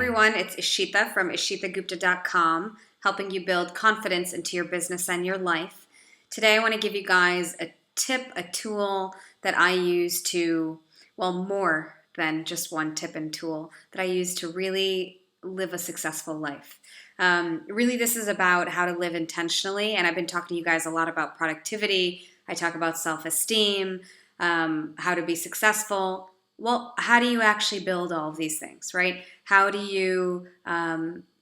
everyone, it's Ishita from ishitagupta.com, helping you build confidence into your business and your life. Today I want to give you guys a tip, a tool that I use to, more than just one tip and tool, that I use to really live a successful life. Really, this is about how to live intentionally, and I've been talking to you guys a lot about productivity. I talk about self-esteem, how to be successful. Well, how do you actually build all of these things, right? How do you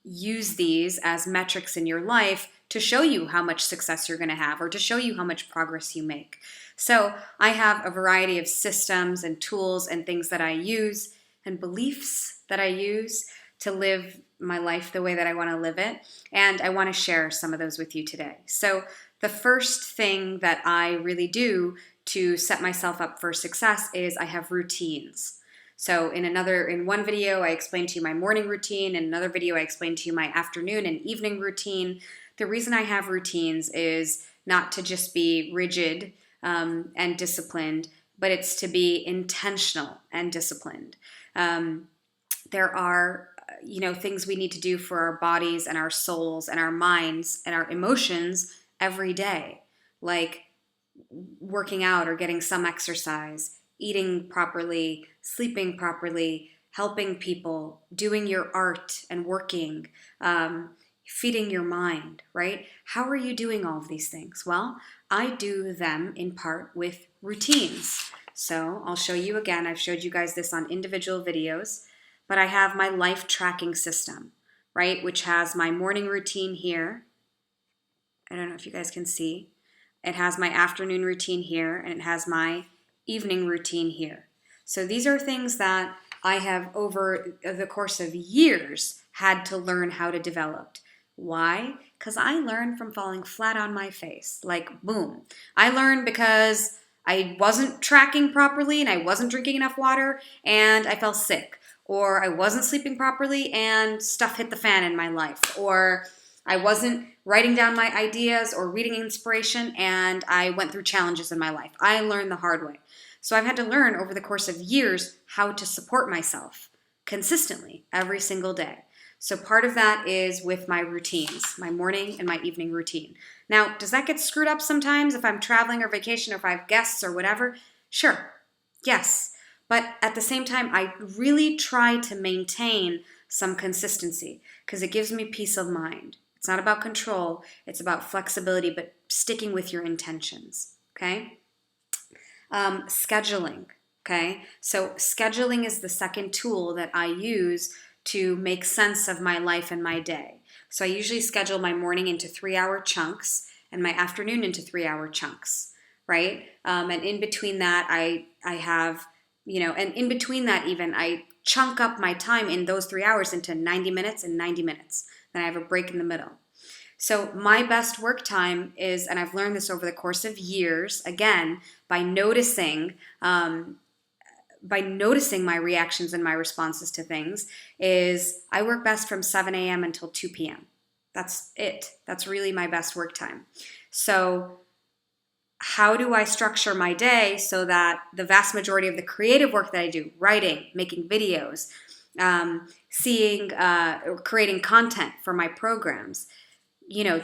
use these as metrics in your life to show you how much success you're going to have or to show you how much progress you make? So I have a variety of systems and tools and things that I use and beliefs that I use to live my life the way that I want to live it. And I want to share some of those with you today. So the first thing that I really do to set myself up for success is I have routines. So in one video, I explained to you my morning routine. In another video, I explained to you my afternoon and evening routine. The reason I have routines is not to just be rigid and disciplined, but it's to be intentional and disciplined. There are things we need to do for our bodies and our souls and our minds and our emotions every day, like working out or getting some exercise, eating properly, sleeping properly, helping people, doing your art and working, feeding your mind, right? How are you doing all of these things? Well, I do them in part with routines. So I'll show you again. I've showed you guys this on individual videos, but I have my life tracking system, right? Which has my morning routine here. I don't know if you guys can see. It has my afternoon routine here, and it has my evening routine here. So these are things that I have over the course of years had to learn how to develop. Why? Because I learned from falling flat on my face, like boom. I learned because I wasn't tracking properly and I wasn't drinking enough water and I fell sick, or I wasn't sleeping properly and stuff hit the fan in my life, or I wasn't writing down my ideas or reading inspiration and I went through challenges in my life. I learned the hard way. So I've had to learn over the course of years how to support myself consistently every single day. So part of that is with my routines, my morning and my evening routine. Now, does that get screwed up sometimes if I'm traveling or vacation or if I have guests or whatever? Sure, yes. But at the same time, I really try to maintain some consistency because it gives me peace of mind. It's not about control, it's about flexibility, but sticking with your intentions, okay? Scheduling, okay? So scheduling is the second tool that I use to make sense of my life and my day. So I usually schedule my morning into 3-hour chunks and my afternoon into 3-hour chunks, right? And in between that, I have, and in between that even, I chunk up my time in those 3 hours into 90 minutes and 90 minutes. Then I have a break in the middle. So my best work time is, and I've learned this over the course of years, again, by noticing my reactions and my responses to things, is I work best from 7 a.m. until 2 p.m. That's it. That's really my best work time. So how do I structure my day so that the vast majority of the creative work that I do, writing, making videos, or creating content for my programs,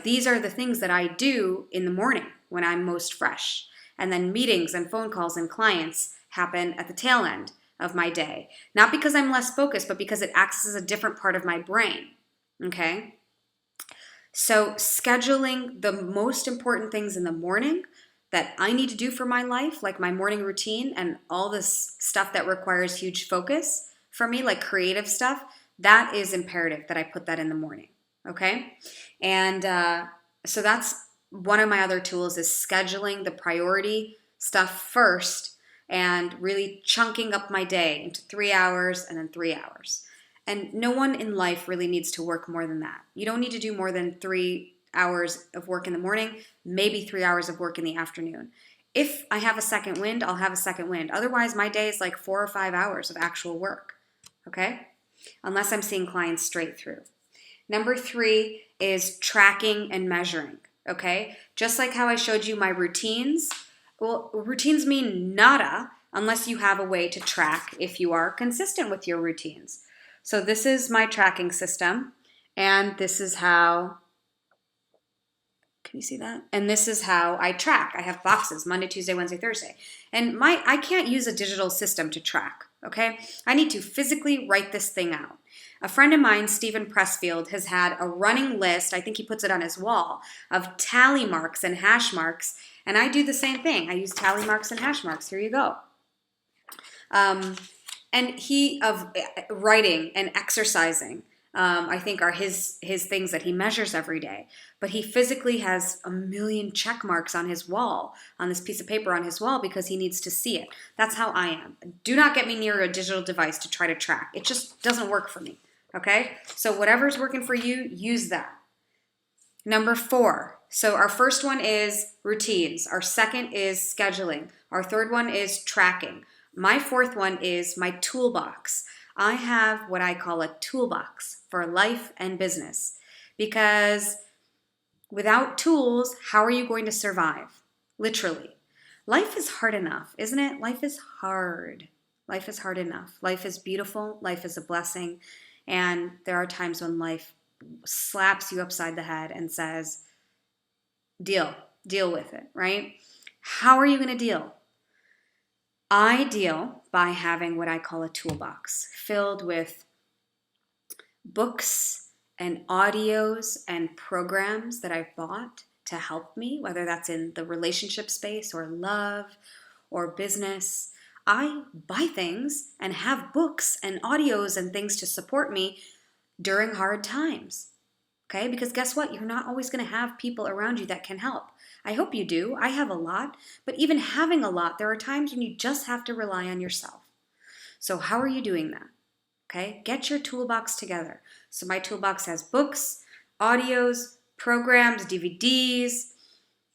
these are the things that I do in the morning when I'm most fresh. And then meetings and phone calls and clients happen at the tail end of my day. Not because I'm less focused, but because it accesses a different part of my brain, okay? So scheduling the most important things in the morning that I need to do for my life, like my morning routine and all this stuff that requires huge focus for me, like creative stuff, that is imperative that I put that in the morning, okay? And so that's one of my other tools, is scheduling the priority stuff first and really chunking up my day into 3 hours and then 3 hours. And no one in life really needs to work more than that. You don't need to do more than 3 hours of work in the morning, maybe 3 hours of work in the afternoon. If I have a second wind, I'll have a second wind. Otherwise, my day is like 4 or 5 hours of actual work, okay? Unless I'm seeing clients straight through. Number 3 is tracking and measuring, okay? Just like how I showed you my routines. Well, routines mean nada unless you have a way to track if you are consistent with your routines. So this is my tracking system, and this is how, can you see that? And this is how I track. I have boxes, Monday, Tuesday, Wednesday, Thursday. And I can't use a digital system to track, okay? I need to physically write this thing out. A friend of mine, Stephen Pressfield, has had a running list, I think he puts it on his wall, of tally marks and hash marks, and I do the same thing. I use tally marks and hash marks. Here you go. And of writing and exercising, I think are his things that he measures every day. But he physically has a million check marks on his wall, on this piece of paper on his wall, because he needs to see it. That's how I am. Do not get me near a digital device to try to track. It just doesn't work for me, okay? So whatever's working for you, use that. Number 4. So our first one is routines. Our second is scheduling. Our third one is tracking. My fourth one is my toolbox. I have what I call a toolbox for life and business, because without tools, how are you going to survive? Literally. Life is hard enough, isn't it? Life is hard. Life is hard enough. Life is beautiful. Life is a blessing. And there are times when life slaps you upside the head and says, deal with it, right? How are you going to deal? I deal by having what I call a toolbox filled with books and audios and programs that I've bought to help me, whether that's in the relationship space or love or business. I buy things and have books and audios and things to support me during hard times. Okay? Because guess what? You're not always going to have people around you that can help. I hope you do. I have a lot. But even having a lot, there are times when you just have to rely on yourself. So how are you doing that? Okay? Get your toolbox together. So my toolbox has books, audios, programs, DVDs,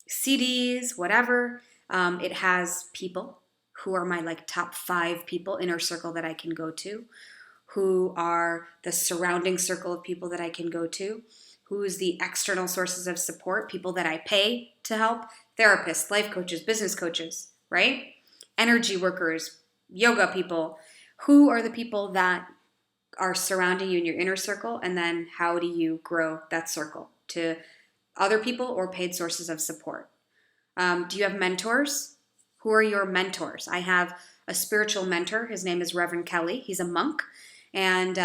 CDs, whatever. It has people who are my top 5 people, inner circle, that I can go to, who are the surrounding circle of people that I can go to, who's the external sources of support, people that I pay to help, therapists, life coaches, business coaches, right? Energy workers, yoga people. Who are the people that are surrounding you in your inner circle, and then how do you grow that circle to other people or paid sources of support? Do you have mentors? Who are your mentors? I have a spiritual mentor. His name is Reverend Kelly. He's a monk, and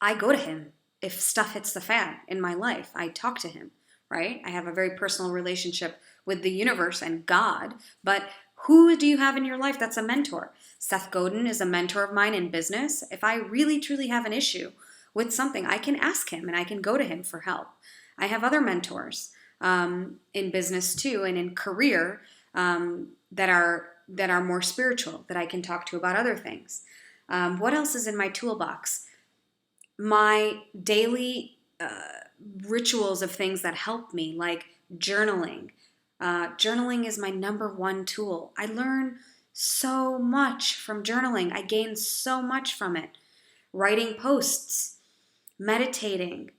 I go to him if stuff hits the fan in my life. I talk to him, right? I have a very personal relationship with the universe and God, but who do you have in your life that's a mentor? Seth Godin is a mentor of mine in business. If I really, truly have an issue with something, I can ask him and I can go to him for help. I have other mentors in business too, and in career that are more spiritual, that I can talk to about other things. What else is in my toolbox? My daily rituals of things that help me, like journaling. Journaling is my number 1 tool. I learn so much from journaling. I gain so much from it. Writing posts, meditating,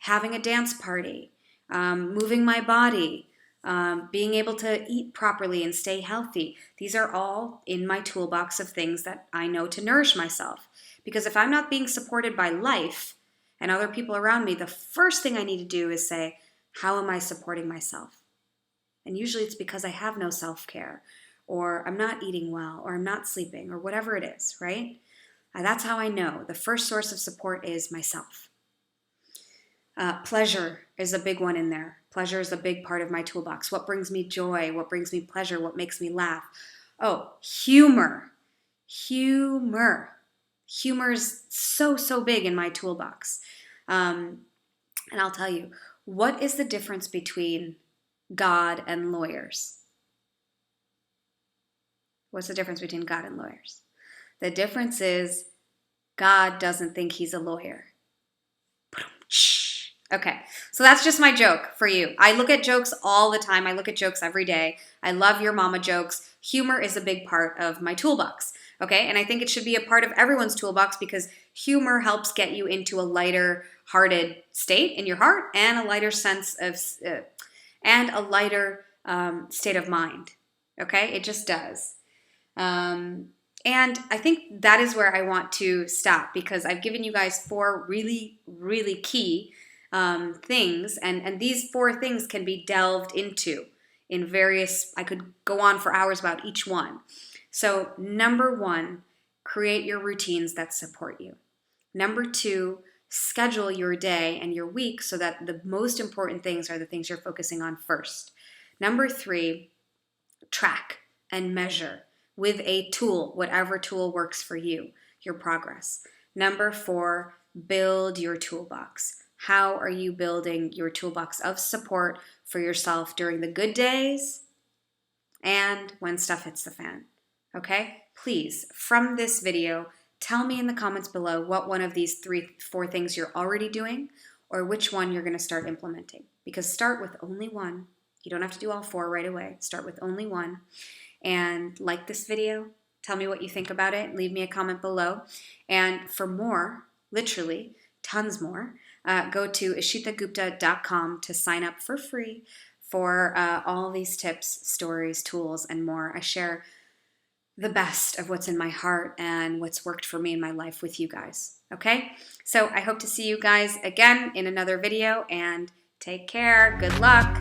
having a dance party, moving my body, being able to eat properly and stay healthy. These are all in my toolbox of things that I know to nourish myself. Because if I'm not being supported by life and other people around me, the first thing I need to do is say, how am I supporting myself? And usually it's because I have no self-care, or I'm not eating well, or I'm not sleeping, or whatever it is, right? That's how I know. The first source of support is myself. Pleasure is a big one in there. Pleasure is a big part of my toolbox. What brings me joy? What brings me pleasure? What makes me laugh? Oh, humor. Humor is so big in my toolbox. And I'll tell you, what is the difference between God and lawyers? What's the difference between God and lawyers? The difference is God doesn't think he's a lawyer. Okay, so that's just my joke for you. I look at jokes all the time. I look at jokes every day. I love your mama jokes. Humor is a big part of my toolbox, okay? And I think it should be a part of everyone's toolbox, because humor helps get you into a lighter-hearted state in your heart, and a lighter sense of, and a lighter state of mind, okay? It just does. And I think that is where I want to stop, because I've given you guys 4 really, really key things, and these 4 things can be delved into in various, I could go on for hours about each one. So number 1, create your routines that support you. Number 2, schedule your day and your week so that the most important things are the things you're focusing on first. Number 3, track and measure with a tool, whatever tool works for you, your progress. Number 4, build your toolbox. How are you building your toolbox of support for yourself during the good days and when stuff hits the fan? Okay? Please, from this video, tell me in the comments below what one of these 4 things you're already doing, or which one you're going to start implementing. Because start with only one. You don't have to do all 4 right away. Start with only one. And like this video, tell me what you think about it. Leave me a comment below. And for more, literally tons more, go to ishitagupta.com to sign up for free for all these tips, stories, tools, and more. I share the best of what's in my heart and what's worked for me in my life with you guys. Okay? So I hope to see you guys again in another video, and take care. Good luck.